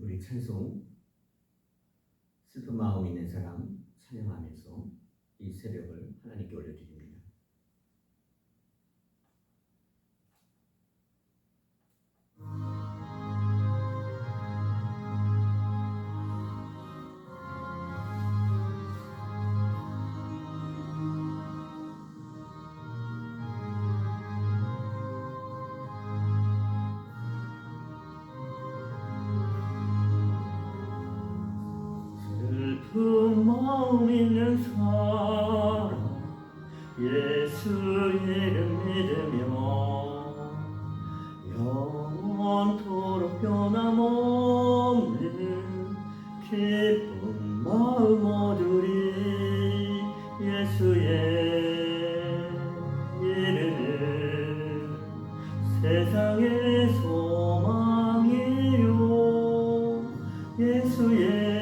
우리 찬송 슬픈 마음 있는 사람 찬양하면서 이 새벽을 하나님께 올려드립니다. 슬픈 마음 있는 사람 예수 이름 믿으며 영원토록 변함없는 기쁜 마음 얻으리. 예수의 이름은 세상의 소망이요. 예수의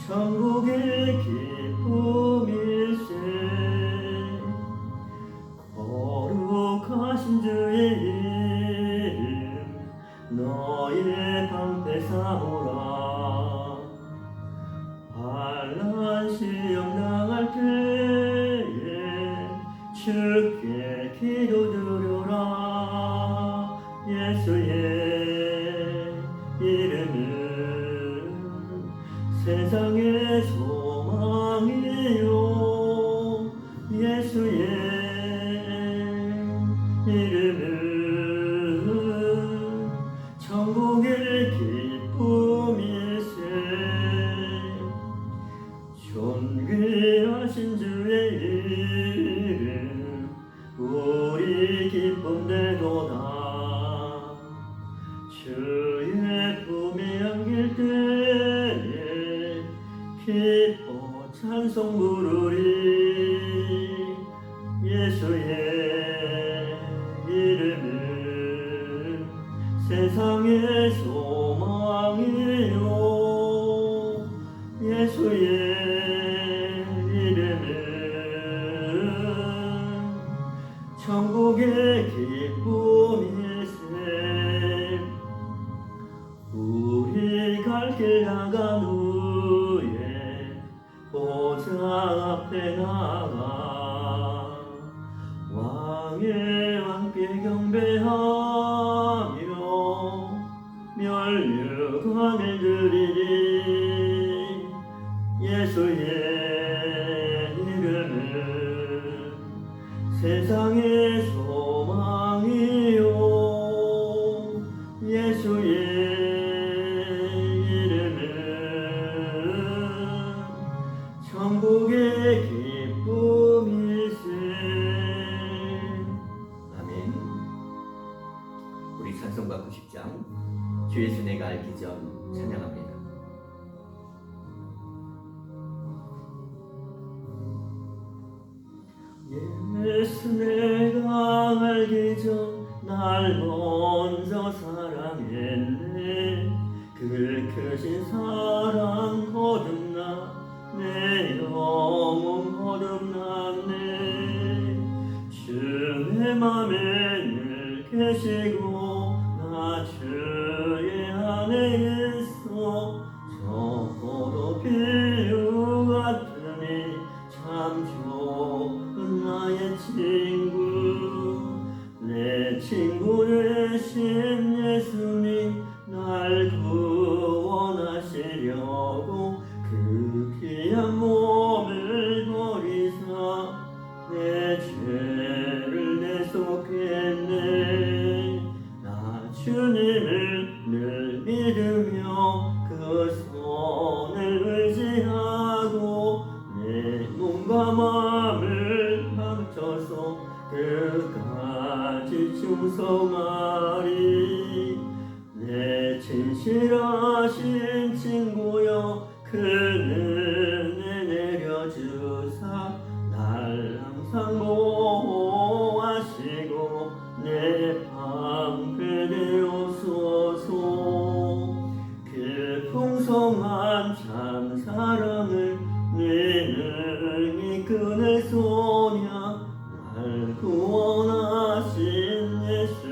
천국의 기쁨일세. 거룩하신 주의 이름 너의 방패 삼으라. 환난 시험 당할 때에 주께 기도드려라. 예수의 이름은 세상의 소망이요. 예수의 이름은 천국의 기쁨일세. 존귀하신 주의 이름 우리 기쁨되도다. 주의 품에 안길 때에 기뻐 찬송 부르리. 예수의 이름은 세상의 소망이요. 예수의 이름은 천국의 기쁨일세. 우리 갈 길 나간 후에 보좌 앞에 나가 왕의 왕께 경배하며 멸류관을 드리리. 예수의 이름은 세상의 소망이요. 예수의 천국의 기쁨일세. 아멘. 우리 찬송가 90장 주 예수 내가 알기 전 찬양합니다. 예수 내가 알기 전 날 먼저 사랑했네. 그 크신 사랑 거듭나 내 영혼 거듭났네. 주 내 맘에 늘 계시고 나 주의 안에 있어. 적어도 비유 같으니 참 좋은 나의 친구. 내 친구 되신 예수님 날 구원하시려고 그 귀한 몸을 버리사 내 죄를 대속했네. 나 주님을 늘 믿으며 그 손을 의지하고 내 몸과 마음을 합쳐서 끝까지 충성하리. 내 진실하신 친구여 그 은혜 내려주사 날 항상 보호하시고 내 방패 되옵소서. 그 풍성한 참 사랑을 내 능히 끊을 소냐. 날 구원하신 예수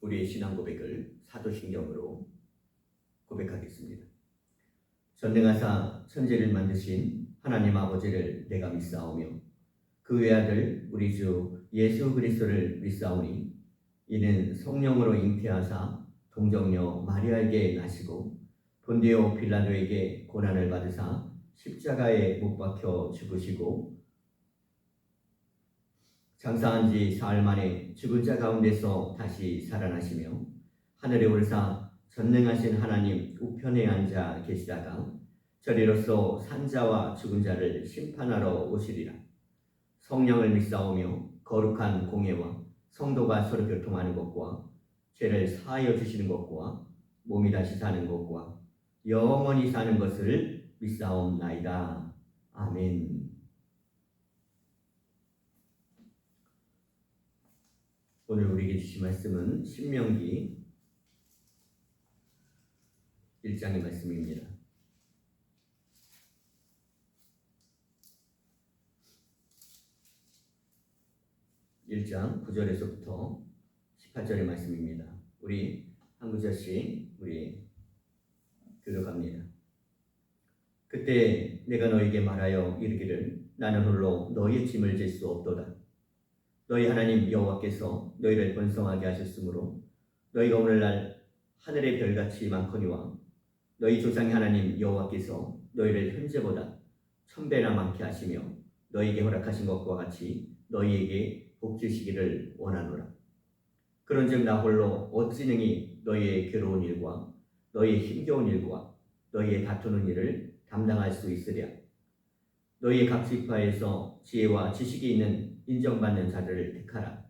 우리의 신앙 고백을 사도신경으로 고백하겠습니다. 전능하사 천지를 만드신 하나님 아버지를 내가 믿사오며 그 외아들 우리 주 예수 그리스도를 믿사오니 이는 성령으로 잉태하사 동정녀 마리아에게 나시고 본디오 빌라도에게 고난을 받으사 십자가에 못 박혀 죽으시고 장사한 지 사흘 만에 죽은 자 가운데서 다시 살아나시며 하늘에 올사 전능하신 하나님 우편에 앉아 계시다가 저리로서 산자와 죽은 자를 심판하러 오시리라. 성령을 믿사오며 거룩한 공예와 성도가 서로 교통하는 것과 죄를 사하여 주시는 것과 몸이 다시 사는 것과 영원히 사는 것을 믿사옵나이다. 아멘. 오늘 우리에게 주신 말씀은 신명기 1장의 말씀입니다. 1장 9절에서부터 18절의 말씀입니다. 우리 한 구절씩 우리 교독합니다. 그때 내가 너에게 말하여 이르기를 나는 홀로 너희의 짐을 질 수 없도다. 너희 하나님 여호와께서 너희를 번성하게 하셨으므로 너희가 오늘날 하늘의 별같이 많거니와 너희 조상의 하나님 여호와께서 너희를 현재보다 1000배나 많게 하시며 너희에게 허락하신 것과 같이 너희에게 복 주시기를 원하노라. 그런즉 나 홀로 어찌 능히 너희의 괴로운 일과 너희의 힘겨운 일과 너희의 다투는 일을 담당할 수 있으랴. 너희의 각 지파에서 지혜와 지식이 있는 인정받는 자들을 택하라.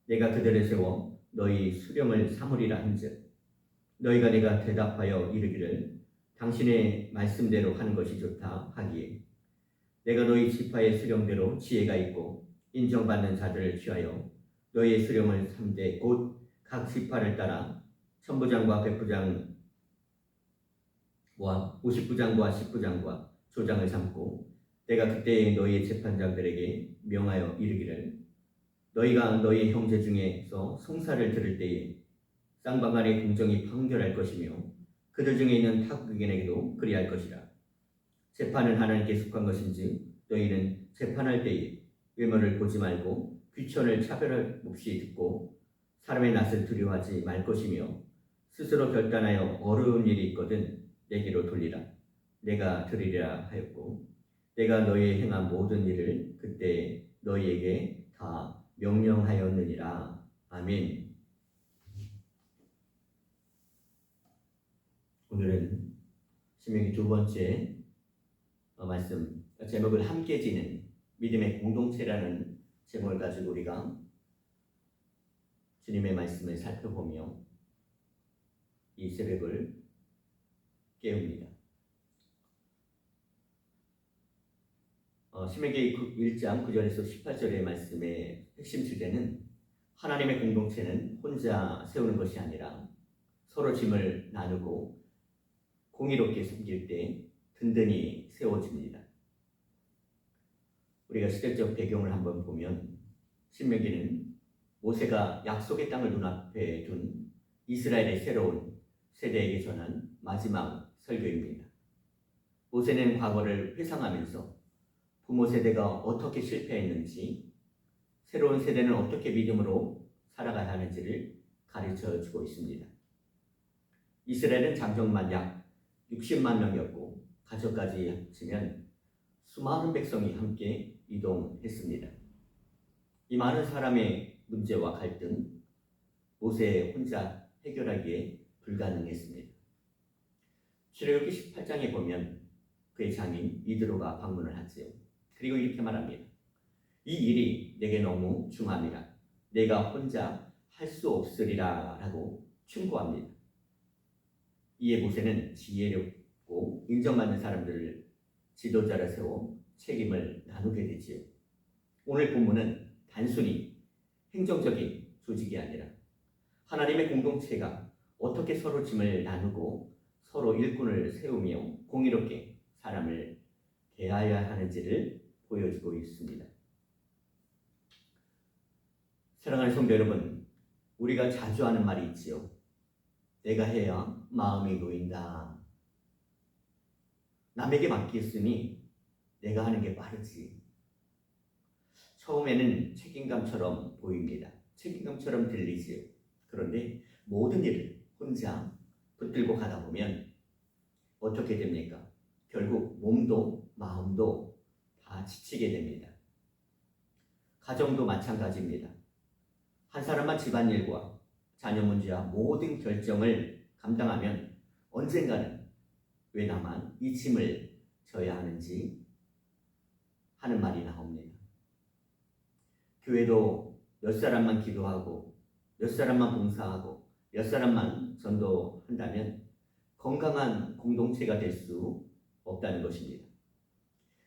내가 그들을 세워 너희 수령을 삼으리라 한즉 너희가 내가 대답하여 이르기를 당신의 말씀대로 하는 것이 좋다 하기에 내가 너희 지파의 수령대로 지혜가 있고 인정받는 자들을 취하여 너희의 수령을 삼되 곧 각 지파를 따라 천부장과 백부장과 50부장과 10부장과 조장을 삼고 내가 그때 너희의 재판장들에게 명하여 이르기를 너희가 너희 형제 중에서 송사를 들을 때에 쌍방간의 공정이 판결할 것이며 그들 중에 있는 타국인에게도 그리할 것이라. 재판은 하나님께 속한 것인지 너희는 재판할 때에 외모를 보지 말고 귀천을 차별 없이 듣고 사람의 낯을 두려워하지 말 것이며 스스로 결단하여 어려운 일이 있거든 내게로 돌리라. 내가 들으리라 하였고 내가 너희의 행한 모든 일을 그때 너희에게 다 명령하였느니라. 아멘. 오늘은 신명기 두 번째 말씀 제목을 함께 지는 믿음의 공동체라는 제목을 가지고 우리가 주님의 말씀을 살펴보며 이 새벽을 깨웁니다. 신명기 1장 9절에서 18절의 말씀의 핵심 주제는 하나님의 공동체는 혼자 세우는 것이 아니라 서로 짐을 나누고 공의롭게 섬길 때 든든히 세워집니다. 우리가 시대적 배경을 한번 보면 신명기는 모세가 약속의 땅을 눈앞에 둔 이스라엘의 새로운 세대에게 전한 마지막 설교입니다. 모세는 과거를 회상하면서 부모 세대가 어떻게 실패했는지 새로운 세대는 어떻게 믿음으로 살아가야 하는지를 가르쳐주고 있습니다. 이스라엘은 장정만 약 60만 명이었고 가족까지 합치면 수많은 백성이 함께 이동했습니다. 이 많은 사람의 문제와 갈등, 모세 혼자 해결하기에 불가능했습니다. 출애굽기 18장에 보면 그의 장인 이드로가 방문을 하지요. 그리고 이렇게 말합니다. 이 일이 내게 너무 중함이라 내가 혼자 할 수 없으리라 라고 충고합니다. 이에 모세는 지혜롭고 인정받는 사람들을 지도자를 세워 책임을 나누게 되지요. 오늘 본문은 단순히 행정적인 조직이 아니라 하나님의 공동체가 어떻게 서로 짐을 나누고 서로 일꾼을 세우며 공의롭게 사람을 대하여야 하는지를 보여주고 있습니다. 사랑하는 성도 여러분, 우리가 자주 하는 말이 있지요. 내가 해야 마음이 놓인다. 남에게 맡겼으니 내가 하는 게 빠르지. 처음에는 책임감처럼 보입니다. 책임감처럼 들리지요. 그런데 모든 일을 혼자 붙들고 가다 보면 어떻게 됩니까? 결국 몸도 마음도 다 지치게 됩니다. 가정도 마찬가지입니다. 한 사람만 집안일과 자녀 문제와 모든 결정을 감당하면 언젠가는 왜 나만 이 짐을 져야 하는지 하는 말이 나옵니다. 교회도 몇 사람만 기도하고 몇 사람만 봉사하고 몇 사람만 전도한다면 건강한 공동체가 될 수 없다는 것입니다.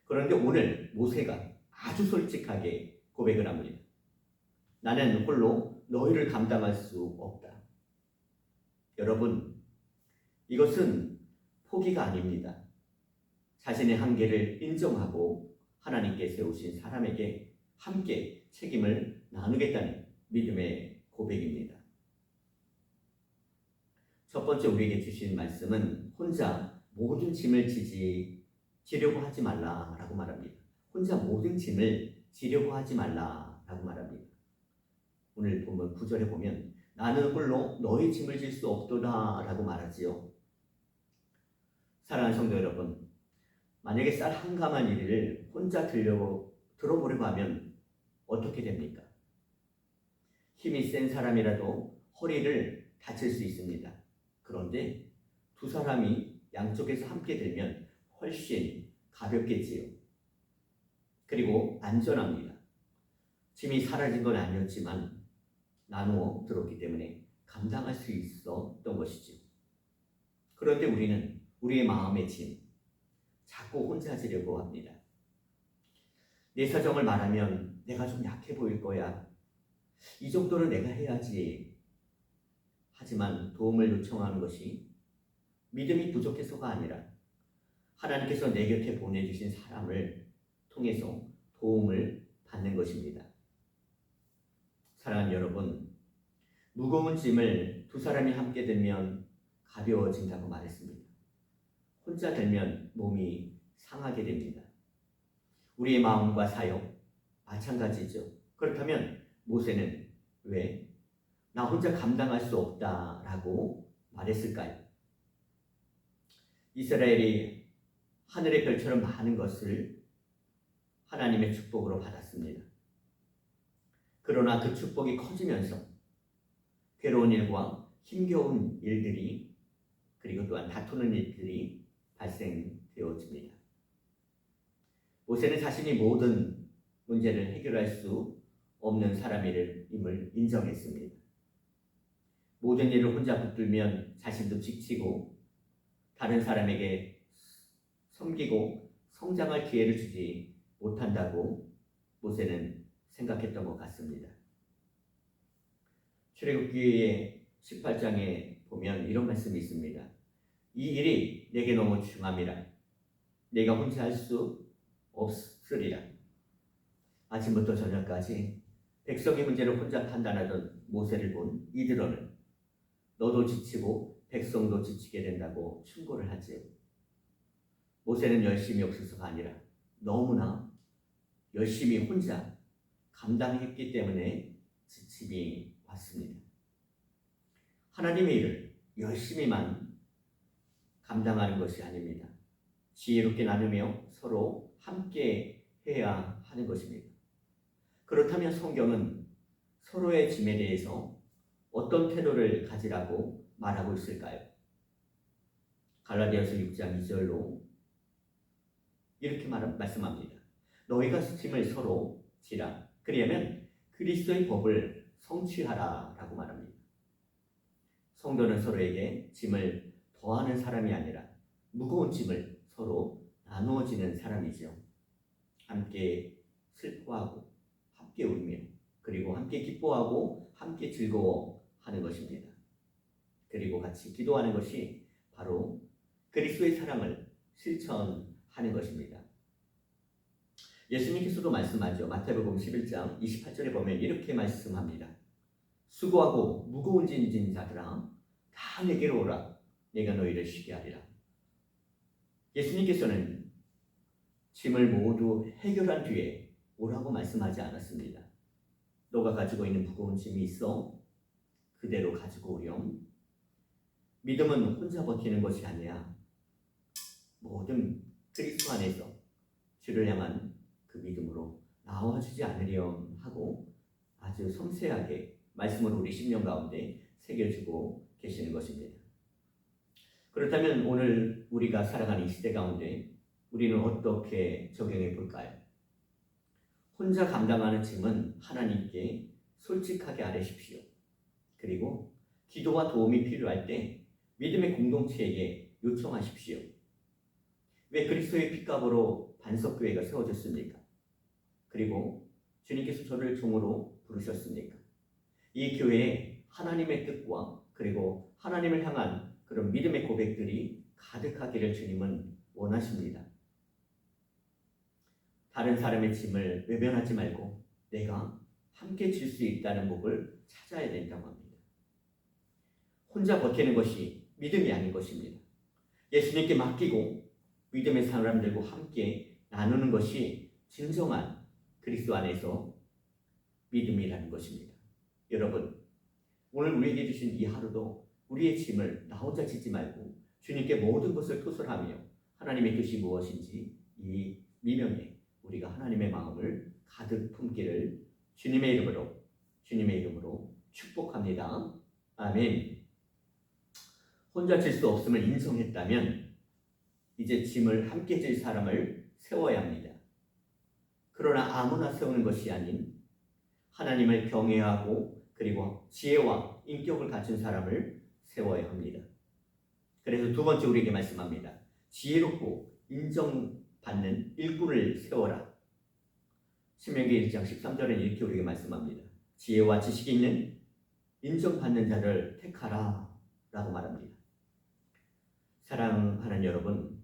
그런데 오늘 모세가 아주 솔직하게 고백을 합니다. 나는 홀로 너희를 감당할 수 없다. 여러분, 이것은 포기가 아닙니다. 자신의 한계를 인정하고 하나님께 세우신 사람에게 함께 책임을 나누겠다는 믿음의 고백입니다. 첫 번째 우리에게 주신 말씀은 혼자 모든 짐을 지려고 하지 말라라고 말합니다. 혼자 모든 짐을 지려고 하지 말라라고 말합니다. 오늘 보면 9절에 보면 나는 홀로 너희 짐을 질 수 없도다라고 말하지요. 사랑하는 성도 여러분, 만약에 쌀 한 가만 일을 혼자 들어보려고 하면 어떻게 됩니까? 힘이 센 사람이라도 허리를 다칠 수 있습니다. 그런데 두 사람이 양쪽에서 함께 들면 훨씬 가볍겠지요. 그리고 안전합니다. 짐이 사라진 건 아니었지만 나누어 들었기 때문에 감당할 수 있었던 것이죠. 그런데 우리는 우리의 마음의 짐 자꾸 혼자 지려고 합니다. 내 사정을 말하면 내가 좀 약해 보일 거야. 이 정도는 내가 해야지. 하지만 도움을 요청하는 것이 믿음이 부족해서가 아니라 하나님께서 내 곁에 보내주신 사람을 통해서 도움을 받는 것입니다. 사랑하는 여러분, 무거운 짐을 두 사람이 함께 들면 가벼워진다고 말했습니다. 혼자 들면 몸이 상하게 됩니다. 우리의 마음과 사역 마찬가지죠. 그렇다면 모세는 왜 나 혼자 감당할 수 없다라고 말했을까요? 이스라엘이 하늘의 별처럼 많은 것을 하나님의 축복으로 받았습니다. 그러나 그 축복이 커지면서 괴로운 일과 힘겨운 일들이 그리고 또한 다투는 일들이 발생되어집니다. 모세는 자신이 모든 문제를 해결할 수 없는 사람임을 인정했습니다. 모든 일을 혼자 붙들면 자신도 지치고 다른 사람에게 섬기고 성장할 기회를 주지 못한다고 모세는 생각했던 것 같습니다. 출애굽기의 18장에 보면 이런 말씀이 있습니다. 이 일이 내게 너무 중함이라 내가 혼자 할 수 없으리라. 아침부터 저녁까지 백성의 문제를 혼자 판단하던 모세를 본 이드로는 너도 지치고 백성도 지치게 된다고 충고를 하지요. 모세는 열심이 없어서가 아니라 너무나 열심히 혼자 감당했기 때문에 지침이 왔습니다. 하나님의 일을 열심히만 감당하는 것이 아닙니다. 지혜롭게 나누며 서로 함께 해야 하는 것입니다. 그렇다면 성경은 서로의 짐에 대해서 어떤 태도를 가지라고 말하고 있을까요? 갈라디아서 6장 2절로 이렇게 말씀합니다. 너희가 짐을 서로 지라. 그리하면 그리스도의 법을 성취하라 라고 말합니다. 성도는 서로에게 짐을 더하는 사람이 아니라 무거운 짐을 서로 나누어지는 사람이죠. 함께 슬퍼하고 함께 울며 그리고 함께 기뻐하고 함께 즐거워하는 것입니다. 그리고 같이 기도하는 것이 바로 그리스도의 사랑을 실천하는 것입니다. 예수님께서도 말씀하죠. 마태복음 11장 28절에 보면 이렇게 말씀합니다. 수고하고 무거운 짐진 자들아 다 내게로 오라. 내가 너희를 쉬게 하리라. 예수님께서는 짐을 모두 해결한 뒤에 오라고 말씀하지 않았습니다. 너가 가지고 있는 무거운 짐이 있어? 그대로 가지고 오렴. 믿음은 혼자 버티는 것이 아니라 모든 그리스도 안에서 주를 향한 그 믿음으로 나와주지 않으렴 하고 아주 섬세하게 말씀을 우리 심령 가운데 새겨주고 계시는 것입니다. 그렇다면 오늘 우리가 살아가는 이 시대 가운데 우리는 어떻게 적용해 볼까요? 혼자 감당하는 짐은 하나님께 솔직하게 아뢰십시오. 그리고 기도와 도움이 필요할 때 믿음의 공동체에게 요청하십시오. 왜 그리스도의 핏값으로 반석교회가 세워졌습니까? 그리고 주님께서 저를 종으로 부르셨습니까? 이 교회에 하나님의 뜻과 그리고 하나님을 향한 그런 믿음의 고백들이 가득하기를 주님은 원하십니다. 다른 사람의 짐을 외면하지 말고 내가 함께 질 수 있다는 복을 찾아야 된다고 합니다. 혼자 버티는 것이 믿음이 아닌 것입니다. 예수님께 맡기고 믿음의 사람들과 함께 나누는 것이 진정한 그리스도 안에서 믿음이라는 것입니다. 여러분, 오늘 우리에게 주신 이 하루도 우리의 짐을 나 혼자 짓지 말고 주님께 모든 것을 토설하며 하나님의 뜻이 무엇인지 이 미명에 우리가 하나님의 마음을 가득 품기를 주님의 이름으로 축복합니다. 아멘. 혼자 질 수 없음을 인정했다면 이제 짐을 함께 질 사람을 세워야 합니다. 그러나 아무나 세우는 것이 아닌 하나님을 경외하고 그리고 지혜와 인격을 갖춘 사람을 세워야 합니다. 그래서 두 번째 우리에게 말씀합니다. 지혜롭고 인정받는 일꾼을 세워라. 신명기 1장 13절은 이렇게 우리에게 말씀합니다. 지혜와 지식이 있는 인정받는 자를 택하라 라고 말합니다. 사랑하는 여러분,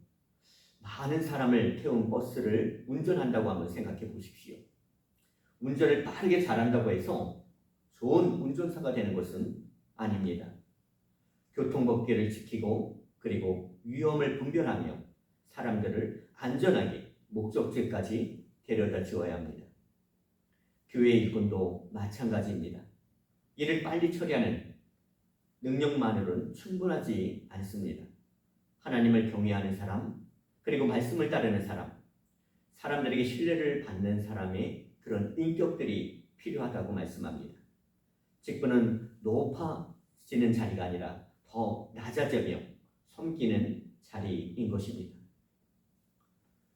많은 사람을 태운 버스를 운전한다고 한번 생각해 보십시오. 운전을 빠르게 잘한다고 해서 좋은 운전사가 되는 것은 아닙니다. 교통법규를 지키고 그리고 위험을 분별하며 사람들을 안전하게 목적지까지 데려다 주어야 합니다. 교회 일꾼도 마찬가지입니다. 일을 빨리 처리하는 능력만으로는 충분하지 않습니다. 하나님을 경외하는 사람, 그리고 말씀을 따르는 사람, 사람들에게 신뢰를 받는 사람의 그런 인격들이 필요하다고 말씀합니다. 직분은 높아지는 자리가 아니라 더 낮아지며 섬기는 자리인 것입니다.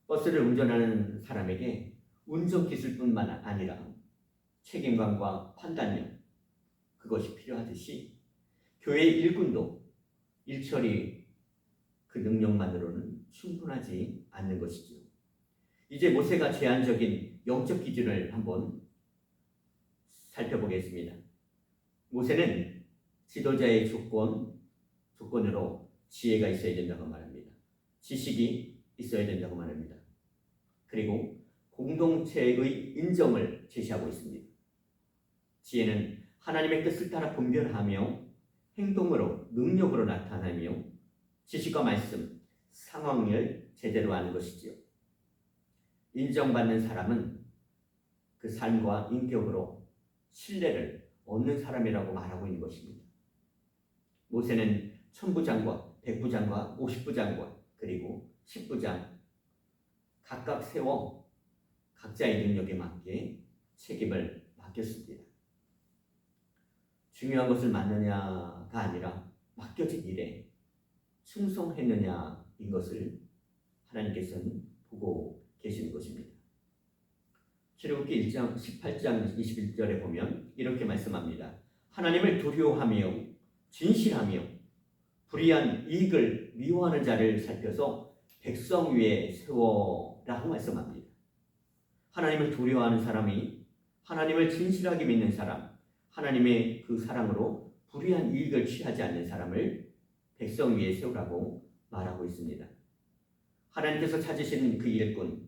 버스를 운전하는 사람에게 운전 기술뿐만 아니라 책임감과 판단력, 그것이 필요하듯이 교회 일꾼도 일처리 그 능력만으로는 충분하지 않는 것이죠. 이제 모세가 제한적인 영적 기준을 한번 살펴보겠습니다. 모세는 지도자의 조건으로 지혜가 있어야 된다고 말합니다. 지식이 있어야 된다고 말합니다. 그리고 공동체의 인정을 제시하고 있습니다. 지혜는 하나님의 뜻을 따라 분별하며 행동으로, 능력으로 나타나며 지식과 말씀, 상황을 제대로 아는 것이지요. 인정받는 사람은 그 삶과 인격으로 신뢰를 얻는 사람이라고 말하고 있는 것입니다. 모세는 천부장과 백부장과 50부장과 그리고 10부장 각각 세워 각자의 능력에 맞게 책임을 맡겼습니다. 중요한 것을 맡느냐가 아니라 맡겨진 일에 충성했느냐인 것을 하나님께서는 보고 계시는 것입니다. 출애굽기 1장 18장 21절에 보면 이렇게 말씀합니다. 하나님을 두려워하며 진실하며 불의한 이익을 미워하는 자를 살펴서 백성 위에 세워라고 말씀합니다. 하나님을 두려워하는 사람이 하나님을 진실하게 믿는 사람, 하나님의 그 사랑으로 불의한 이익을 취하지 않는 사람을 백성 위에 세우라고 말하고 있습니다. 하나님께서 찾으시는 그 일꾼,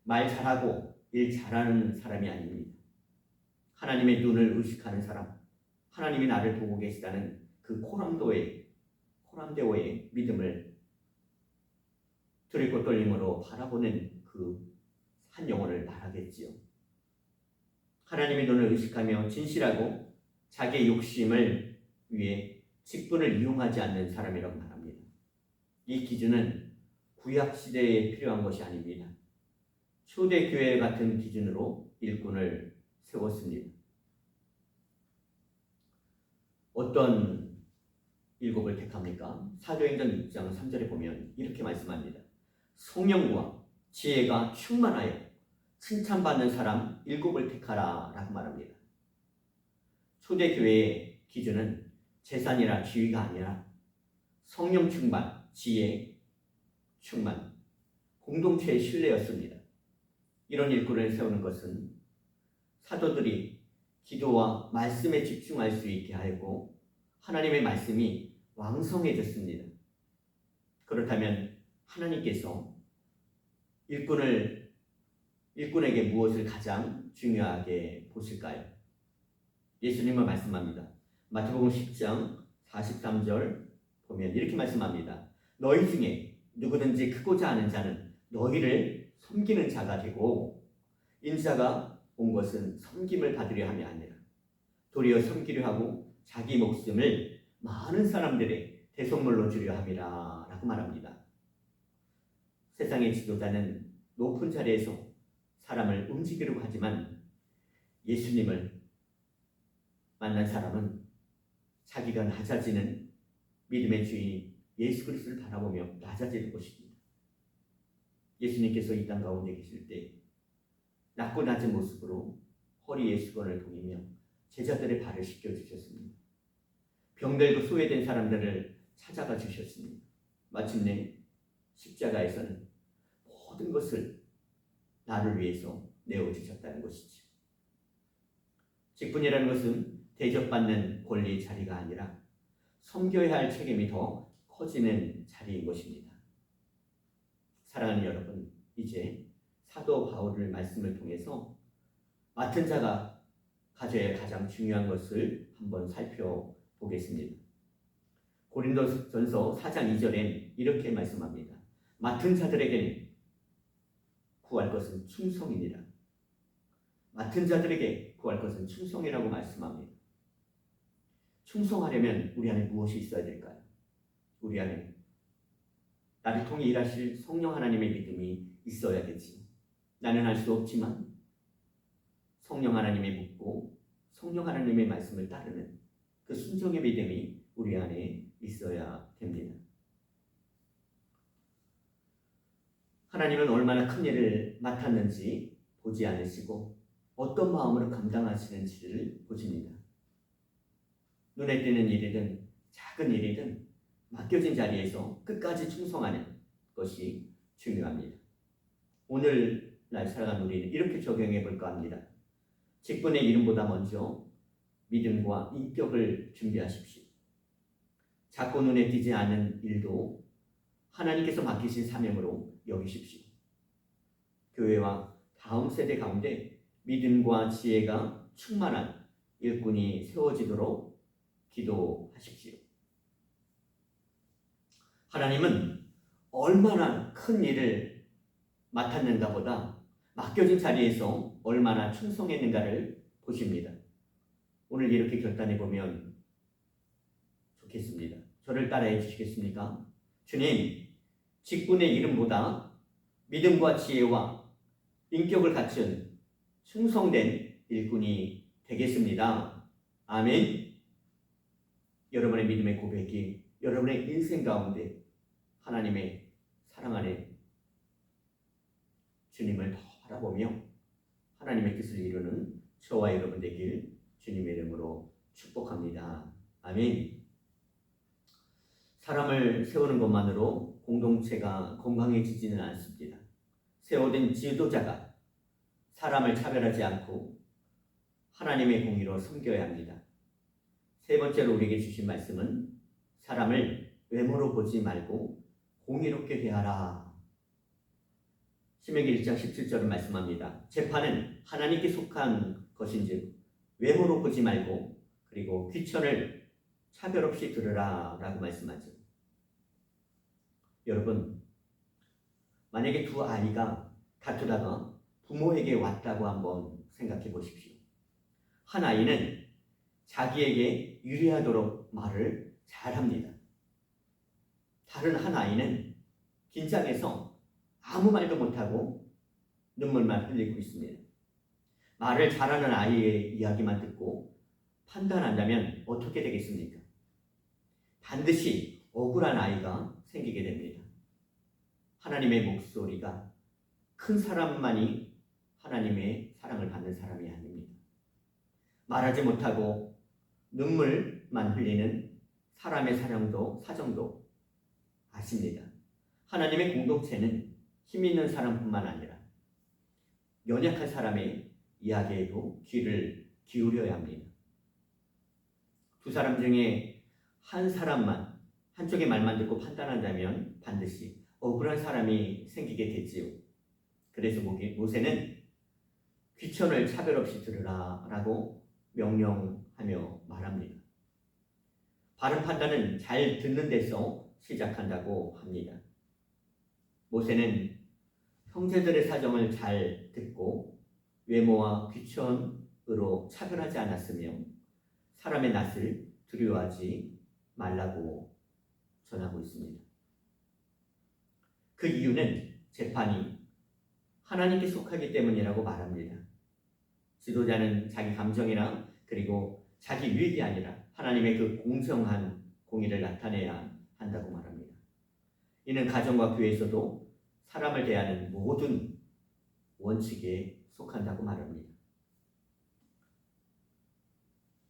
말 잘하고 일 잘하는 사람이 아닙니다. 하나님의 눈을 의식하는 사람, 하나님이 나를 보고 계시다는 그 코람데오의 믿음을 두렵고 떨림으로 바라보는 그 한 영혼을 말하겠지요. 하나님의 눈을 의식하며 진실하고 자기의 욕심을 위해 직분을 이용하지 않는 사람이라고 말합니다. 이 기준은 구약 시대에 필요한 것이 아닙니다. 초대교회 같은 기준으로 일꾼을 세웠습니다. 어떤 일곱을 택합니까? 사도행전 6장 3절에 보면 이렇게 말씀합니다. 성령과 지혜가 충만하여 칭찬받는 사람 일곱을 택하라 라고 말합니다. 초대교회의 기준은 재산이나 지위가 아니라 성령 충만, 지혜 충만, 공동체의 신뢰였습니다. 이런 일꾼을 세우는 것은 사도들이 기도와 말씀에 집중할 수 있게 하고 하나님의 말씀이 왕성해졌습니다. 그렇다면 하나님께서 일꾼에게 무엇을 가장 중요하게 보실까요? 예수님은 말씀합니다. 마태복음 10장 43절 보면 이렇게 말씀합니다. 너희 중에 누구든지 크고자 하는 자는 너희를 섬기는 자가 되고 인자가 온 것은 섬김을 받으려 함이 아니라 도리어 섬기려 하고 자기 목숨을 많은 사람들의 대속물로 주려 함이라 라고 말합니다. 세상의 지도자는 높은 자리에서 사람을 움직이려고 하지만 예수님을 만난 사람은 자기가 낮아지는 믿음의 주인 예수 그리스도를 바라보며 낮아질 것입니다. 예수님께서 이 땅 가운데 계실 때 낮고 낮은 모습으로 허리에 수건을 동이며 제자들의 발을 씻겨주셨습니다. 병들고 소외된 사람들을 찾아가 주셨습니다. 마침내 십자가에서는 모든 것을 나를 위해서 내어주셨다는 것이죠. 직분이라는 것은 대접받는 권리의 자리가 아니라 섬겨야 할 책임이 더 커지는 자리인 것입니다. 사랑하는 여러분, 이제 사도 바울의 말씀을 통해서 맡은 자가 가져야 할 가장 중요한 것을 한번 살펴보겠습니다. 고린도전서 4장 2절엔 이렇게 말씀합니다. 맡은 자들에게는 구할 것은 충성이니라. 맡은 자들에게 구할 것은 충성이라고 말씀합니다. 충성하려면 우리 안에 무엇이 있어야 될까요? 우리 안에 나를 통해 일하실 성령 하나님의 믿음이 있어야겠지. 나는 할 수 없지만 성령 하나님의 묻고 성령 하나님의 말씀을 따르는 그 순종의 믿음이 우리 안에 있어야 됩니다. 하나님은 얼마나 큰 일을 맡았는지 보지 않으시고 어떤 마음으로 감당하시는지를 보십니다. 눈에 띄는 일이든 작은 일이든 맡겨진 자리에서 끝까지 충성하는 것이 중요합니다. 오늘날 살아가는 우리는 이렇게 적용해 볼까 합니다. 직분의 이름보다 먼저 믿음과 인격을 준비하십시오. 작고 눈에 띄지 않은 일도 하나님께서 맡기신 사명으로 여기십시오. 교회와 다음 세대 가운데 믿음과 지혜가 충만한 일꾼이 세워지도록 기도하십시오. 하나님은 얼마나 큰 일을 맡았는가 보다 맡겨진 자리에서 얼마나 충성했는가를 보십니다. 오늘 이렇게 결단해 보면 좋겠습니다. 저를 따라해 주시겠습니까? 주님, 직분의 이름보다 믿음과 지혜와 인격을 갖춘 충성된 일꾼이 되겠습니다. 아멘. 여러분의 믿음의 고백이 여러분의 인생 가운데 하나님의 사랑 안에 주님을 더 바라보며 하나님의 뜻을 이루는 저와 여러분 되길 주님의 이름으로 축복합니다. 아멘. 사람을 세우는 것만으로 공동체가 건강해지지는 않습니다. 세워진 지도자가 사람을 차별하지 않고 하나님의 공의로 섬겨야 합니다. 세 번째로 우리에게 주신 말씀은 사람을 외모로 보지 말고 공의롭게 대하라. 신명기 1장 17절은 말씀합니다. 재판은 하나님께 속한 것인즉 외모로 보지 말고 그리고 귀천을 차별 없이 들으라 라고 말씀하죠. 여러분, 만약에 두 아이가 다투다가 부모에게 왔다고 한번 생각해 보십시오. 한 아이는 자기에게 유리하도록 말을 잘합니다. 다른 한 아이는 긴장해서 아무 말도 못하고 눈물만 흘리고 있습니다. 말을 잘하는 아이의 이야기만 듣고 판단한다면 어떻게 되겠습니까? 반드시 억울한 아이가 생기게 됩니다. 하나님의 목소리가 큰 사람만이 하나님의 사랑을 받는 사람이 아닙니다. 말하지 못하고 눈물만 흘리는 사람의 사정도 아십니다. 하나님의 공동체는 힘 있는 사람뿐만 아니라 연약한 사람의 이야기에도 귀를 기울여야 합니다. 두 사람 중에 한 사람만 한쪽의 말만 듣고 판단한다면 반드시 억울한 사람이 생기게 되지요. 그래서 모세는 귀천을 차별 없이 들으라 라고 명령하며 말합니다. 바른 판단은 잘 듣는 데서 시작한다고 합니다. 모세는 형제들의 사정을 잘 듣고 외모와 귀천으로 차별하지 않았으며 사람의 낯을 두려워하지 말라고 전하고 있습니다. 그 이유는 재판이 하나님께 속하기 때문이라고 말합니다. 지도자는 자기 감정이나 그리고 자기 유익이 아니라 하나님의 그 공정한 공의를 나타내야 한다고 말합니다. 이는 가정과 교회에서도 사람을 대하는 모든 원칙에 속한다고 말합니다.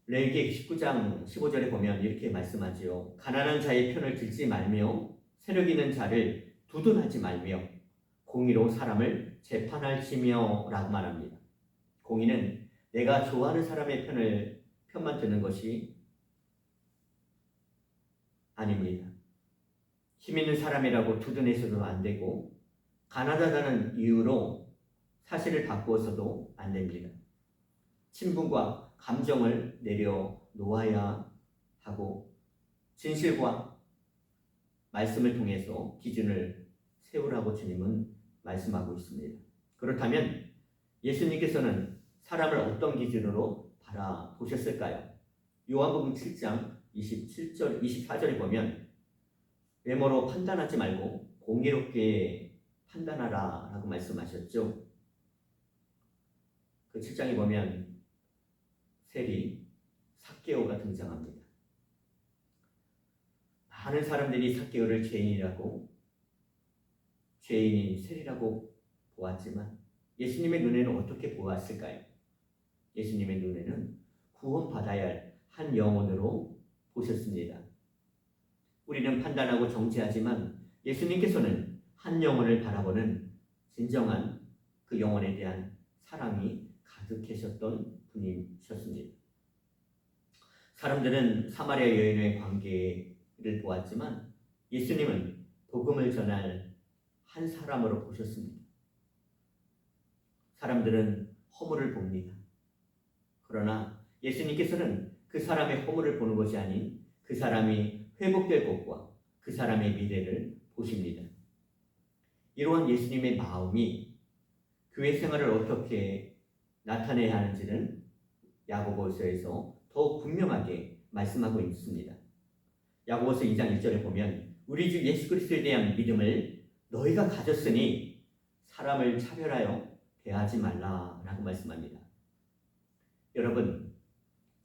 레위기 19장 15절에 보면 이렇게 말씀하지요. 가난한 자의 편을 들지 말며 세력 있는 자를 두둔하지 말며 공의로 사람을 재판할지며 라고 말합니다. 공의는 내가 좋아하는 사람의 편만 드는 것이 아닙니다. 힘 있는 사람이라고 두둔해서도 안 되고 가난하다는 이유로 사실을 바꾸어서도 안 됩니다. 친분과 감정을 내려놓아야 하고 진실과 말씀을 통해서 기준을 세우라고 주님은 말씀하고 있습니다. 그렇다면 예수님께서는 사람을 어떤 기준으로 바라보셨을까요? 요한복음 7장 27절, 24절에 보면 외모로 판단하지 말고 공의롭게 판단하라 라고 말씀하셨죠. 그 7장에 보면 세리 삭개오가 등장합니다. 많은 사람들이 삭개오를 죄인인 세리라고 보았지만 예수님의 눈에는 어떻게 보았을까요? 예수님의 눈에는 구원받아야 할 한 영혼으로 보셨습니다. 우리는 판단하고 정죄하지만 예수님께서는 한 영혼을 바라보는 진정한 그 영혼에 대한 사랑이 가득하셨던 분이셨습니다. 사람들은 사마리아 여인의 관계를 보았지만 예수님은 복음을 전할 한 사람으로 보셨습니다. 사람들은 허물을 봅니다. 그러나 예수님께서는 그 사람의 허물을 보는 것이 아닌 그 사람이 회복될 것과 그 사람의 미래를 보십니다. 이러한 예수님의 마음이 교회 생활을 어떻게 나타내야 하는지는 야고보서에서 더욱 분명하게 말씀하고 있습니다. 야고보서 2장 1절에 보면 우리 주 예수 그리스도에 대한 믿음을 너희가 가졌으니 사람을 차별하여 대하지 말라라고 말씀합니다. 여러분,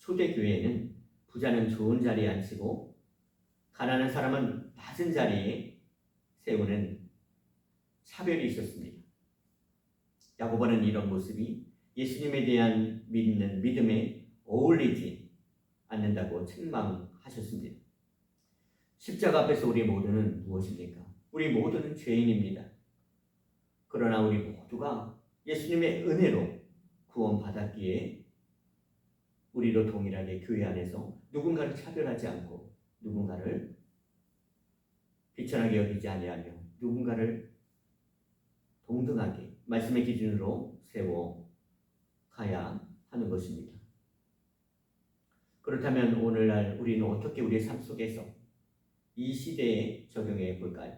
초대교회에는 부자는 좋은 자리에 앉히고 가난한 사람은 낮은 자리에 세우는 차별이 있었습니다. 야고보는 이런 모습이 예수님에 대한 믿는 믿음에 어울리지 않는다고 책망하셨습니다. 십자가 앞에서 우리 모두는 무엇입니까? 우리 모두는 죄인입니다. 그러나 우리 모두가 예수님의 은혜로 구원받았기에 우리도 동일하게 교회 안에서 누군가를 차별하지 않고 누군가를 비천하게 여기지 아니하며 누군가를 동등하게 말씀의 기준으로 세워 가야 하는 것입니다. 그렇다면 오늘날 우리는 어떻게 우리의 삶 속에서 이 시대에 적용해 볼까요?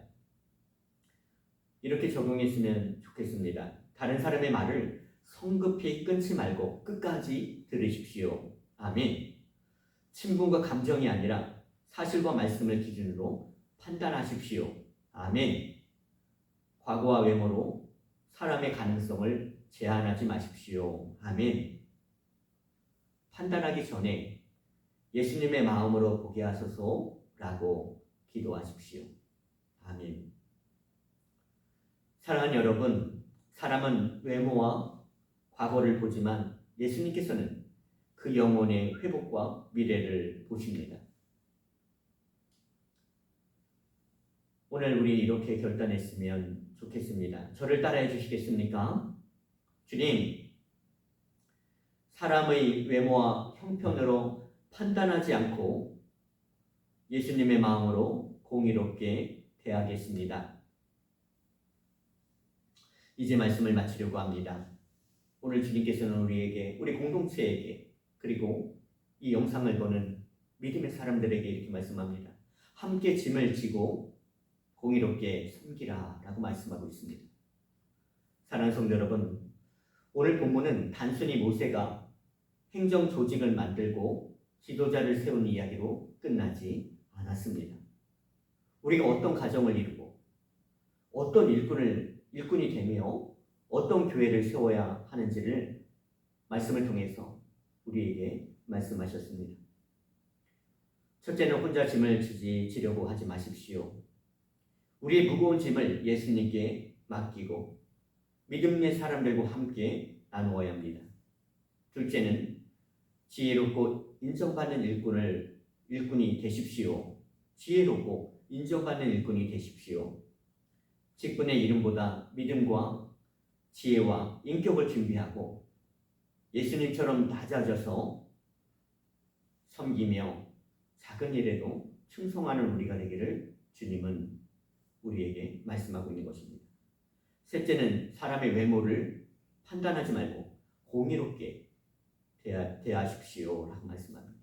이렇게 적용했으면 좋겠습니다. 다른 사람의 말을 성급히 끊지 말고 끝까지 들으십시오. 아멘. 친분과 감정이 아니라 사실과 말씀을 기준으로 판단하십시오. 아멘. 과거와 외모로 사람의 가능성을 제한하지 마십시오. 아멘. 판단하기 전에 예수님의 마음으로 보게 하소서라고 기도하십시오. 아멘. 사랑하는 여러분, 사람은 외모와 과거를 보지만 예수님께서는 그 영혼의 회복과 미래를 보십니다. 오늘 우리 이렇게 결단했으면 좋겠습니다. 저를 따라해 주시겠습니까? 주님, 사람의 외모와 형편으로 판단하지 않고 예수님의 마음으로 공의롭게 대하겠습니다. 이제 말씀을 마치려고 합니다. 오늘 주님께서는 우리에게, 우리 공동체에게, 그리고 이 영상을 보는 믿음의 사람들에게 이렇게 말씀합니다. 함께 짐을 지고 공의롭게 섬기라 라고 말씀하고 있습니다. 사랑하는 성도 여러분, 오늘 본문은 단순히 모세가 행정 조직을 만들고 지도자를 세운 이야기로 끝나지 않았습니다. 우리가 어떤 가정을 이루고 어떤 일꾼이 되며 어떤 교회를 세워야 하는지를 말씀을 통해서 우리에게 말씀하셨습니다. 첫째는 혼자 짐을 지려고 하지 마십시오. 우리의 무거운 짐을 예수님께 맡기고 믿음의 사람들과 함께 나누어야 합니다. 둘째는 지혜롭고 인정받는 일꾼이 되십시오. 지혜롭고 인정받는 일꾼이 되십시오. 직분의 이름보다 믿음과 지혜와 인격을 준비하고 예수님처럼 낮아져서 섬기며 작은 일에도 충성하는 우리가 되기를 주님은 우리에게 말씀하고 있는 것입니다. 셋째는 사람의 외모를 판단하지 말고 공의롭게 대하십시오 라고 말씀합니다.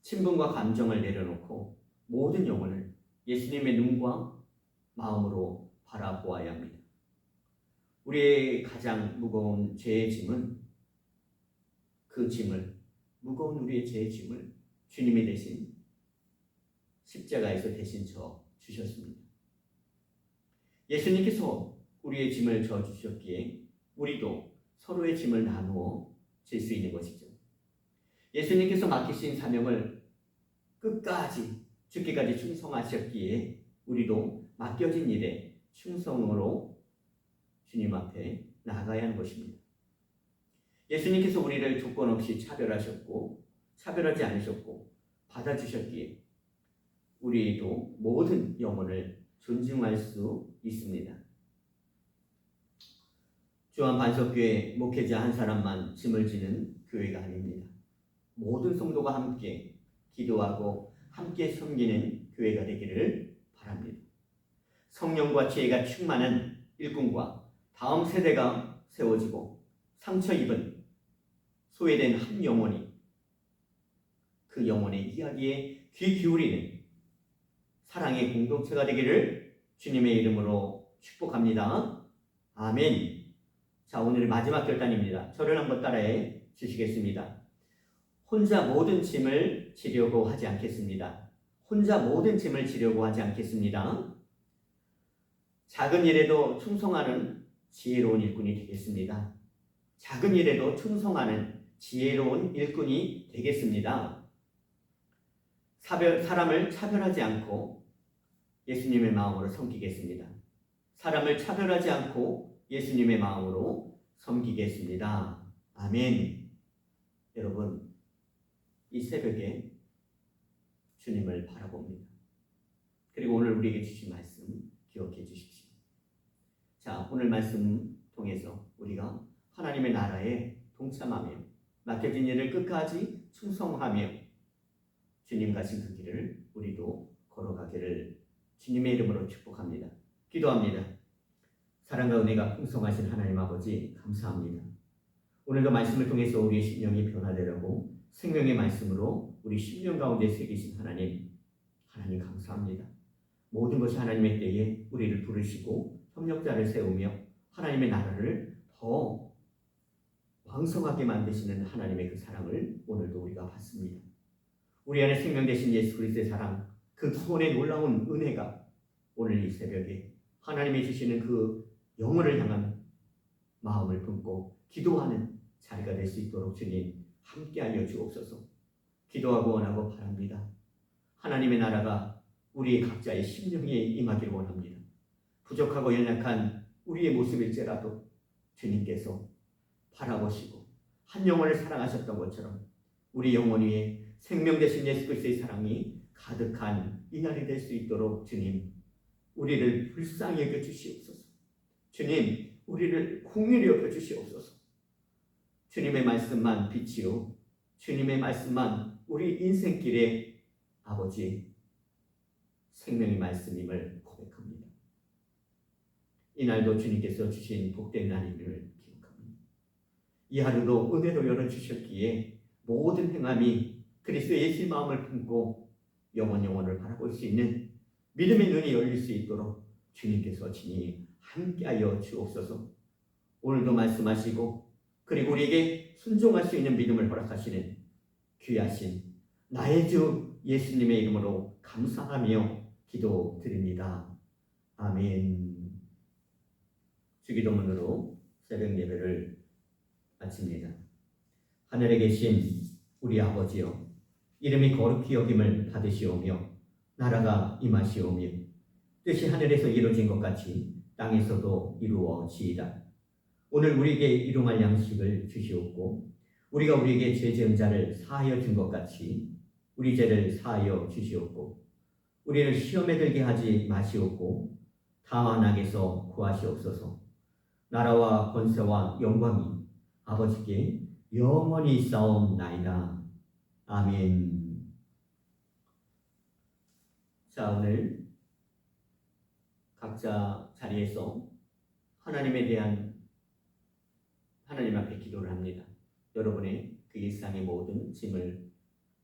친분과 감정을 내려놓고 모든 영혼을 예수님의 눈과 마음으로 바라보아야 합니다. 우리의 가장 무거운 죄의 짐은 무거운 우리의 죄의 짐을 주님이 대신 십자가에서 대신 져 주셨습니다. 예수님께서 우리의 짐을 져 주셨기에 우리도 서로의 짐을 나누어 질 수 있는 것이죠. 예수님께서 맡기신 사명을 끝까지 죽기까지 충성하셨기에 우리도 맡겨진 일에 충성으로 주님 앞에 나아가야 하는 것입니다. 예수님께서 우리를 조건 없이 차별하지 않으셨고 받아주셨기에 우리도 모든 영혼을 존중할 수 있습니다. 주한 반석교회 목회자 한 사람만 짐을 지는 교회가 아닙니다. 모든 성도가 함께 기도하고 함께 섬기는 교회가 되기를 바랍니다. 성령과 지혜가 충만한 일꾼과 다음 세대가 세워지고 상처 입은 소외된 한 영혼이 그 영혼의 이야기에 귀 기울이는 사랑의 공동체가 되기를 주님의 이름으로 축복합니다. 아멘. 자, 오늘의 마지막 결단입니다. 저를 한번 따라해 주시겠습니다. 혼자 모든 짐을 지려고 하지 않겠습니다. 혼자 모든 짐을 지려고 하지 않겠습니다. 작은 일에도 충성하는 지혜로운 일꾼이 되겠습니다. 작은 일에도 충성하는 지혜로운 일꾼이 되겠습니다. 사람을 차별하지 않고 예수님의 마음으로 섬기겠습니다. 사람을 차별하지 않고 예수님의 마음으로 섬기겠습니다. 아멘. 여러분, 이 새벽에 주님을 바라봅니다. 그리고 오늘 우리에게 주신 말씀 기억해 주십시오. 자, 오늘 말씀 통해서 우리가 하나님의 나라에 동참하며 맡겨진 일을 끝까지 충성하며 주님 가신 그 길을 우리도 걸어가기를 주님의 이름으로 축복합니다. 기도합니다. 사랑과 은혜가 풍성하신 하나님 아버지 감사합니다. 오늘도 말씀을 통해서 우리의 심령이 변화되려고 생명의 말씀으로 우리 심령 가운데 새기신 하나님 감사합니다. 모든 것이 하나님의 때에 우리를 부르시고 협력자를 세우며 하나님의 나라를 더 왕성하게 만드시는 하나님의 그 사랑을 오늘도 우리가 받습니다. 우리 안에 생명 되신 예수 그리스도의 사랑, 그 구원의 놀라운 은혜가 오늘 이 새벽에 하나님이 주시는 그 영혼을 향한 마음을 품고 기도하는 자리가 될 수 있도록 주님 함께하여 주옵소서. 기도하고 원하고 바랍니다. 하나님의 나라가 우리 각자의 심령에 임하기를 원합니다. 부족하고 연약한 우리의 모습일지라도 주님께서 바라보시고 한 영혼을 사랑하셨던 것처럼 우리 영혼 위에 생명 되신 예수 그리스도의 사랑이 가득한 이날이 될 수 있도록 주님 우리를 불쌍히 여겨 주시옵소서. 주님 우리를 긍휼히 여겨 주시옵소서. 주님의 말씀만 빛이요 주님의 말씀만 우리 인생길에 아버지 생명의 말씀임을 고백합니다. 이날도 주님께서 주신 복된 날임을 기억합니다. 이 하루도 은혜로 열어주셨기에 모든 행함이 그리스도 예수의 마음을 품고 영원을 바라볼 수 있는 믿음의 눈이 열릴 수 있도록 주님께서 친히 함께하여 주옵소서. 오늘도 말씀하시고 그리고 우리에게 순종할 수 있는 믿음을 허락하시는 귀하신 나의 주 예수님의 이름으로 감사하며 기도드립니다. 아멘. 주기도문으로 새벽 예배를 마칩니다. 하늘에 계신 우리 아버지여, 이름이 거룩히 여김을 받으시오며 나라가 임하시오며 뜻이 하늘에서 이루어진 것 같이 땅에서도 이루어지이다. 오늘 우리에게 일용할 양식을 주시옵고 우리가 우리에게 죄 지은 자를 사하여 준 것 같이 우리 죄를 사하여 주시옵고 우리를 시험에 들게 하지 마시옵고 다만 악에서 구하시옵소서. 나라와 권세와 영광이 아버지께 영원히 있사옵나이다. 아멘. 자, 오늘 각자 자리에서 하나님 앞에 기도를 합니다. 여러분의 그 일상의 모든 짐을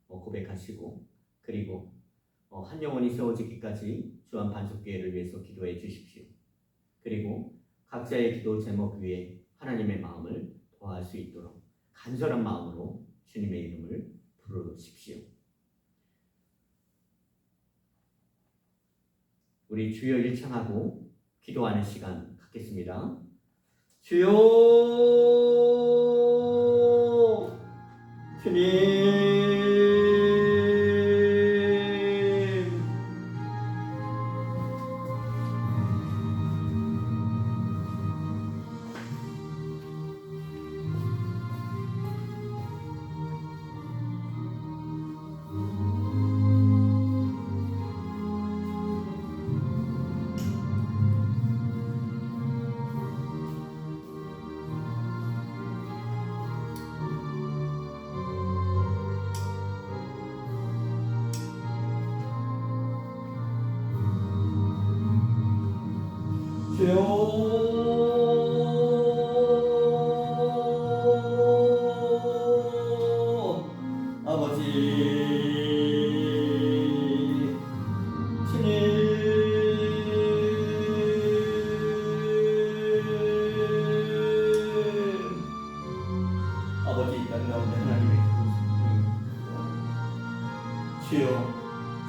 고백하시고 그리고 한 영혼이 세워지기까지 주한 반석교회를 위해서 기도해 주십시오. 그리고 각자의 기도 제목 위에 하나님의 마음을 더할 수 있도록 간절한 마음으로 주님의 이름을 부르십시오. 우리 주여 일창하고 기도하는 시간 갖겠습니다. 주여 주님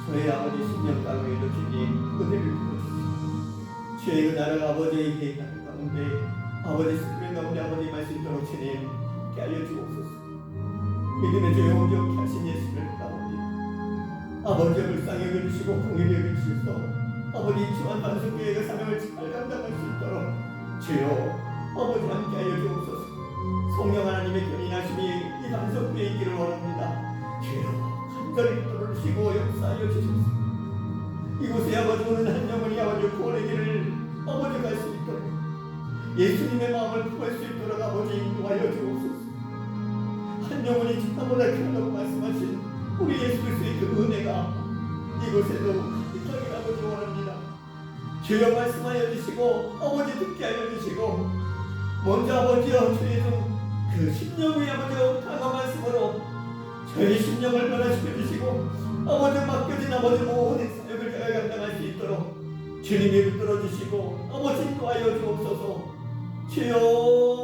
저희 아버지 신령 가운데도 주님 은혜를 부어주시고 주의 그 나라가 아버지의 계획하는 가운데 아버지 스크린 가운데 아버지 말씀 있도록 주님 함께 알려주옵소서. 믿음의 주 영원히 하신 예수를 가운데 아버지의 불쌍히 여겨주시고 공의를 여겨주셔서 아버지 주한 반석교회의 사명을 잘 감당할 수 있도록 주여 아버지 함께 알려주옵소서. 성령 하나님의 견인하심이 이 반석교회에 있기를 원합니다. 주여 간절히 부르시고 역사하여 주셔서 이곳에 아버지 오는 한 영혼이 아버지 구원의 길을 아버지 갈 수 있도록 예수님의 마음을 품을 수 있도록 아버지 인도하여 주옵소서. 한 영혼이 주타보다 크다고 말씀하신 우리 예수 그리스도의 그 은혜가 이곳에도 가득하게 아버지 원합니다. 주여 말씀하여 주시고 아버지 듣게 하여 주시고 먼저 아버지여 주의 그 10년 후에 아버지 강한 말씀으로 저희 심령을 변화시켜 주시고 아버지 맡겨진 아버지 모든 사역을 제가 감당할 수 있도록 주님이 붙들어 주시고 아버지 인도하여 주옵소서. 주여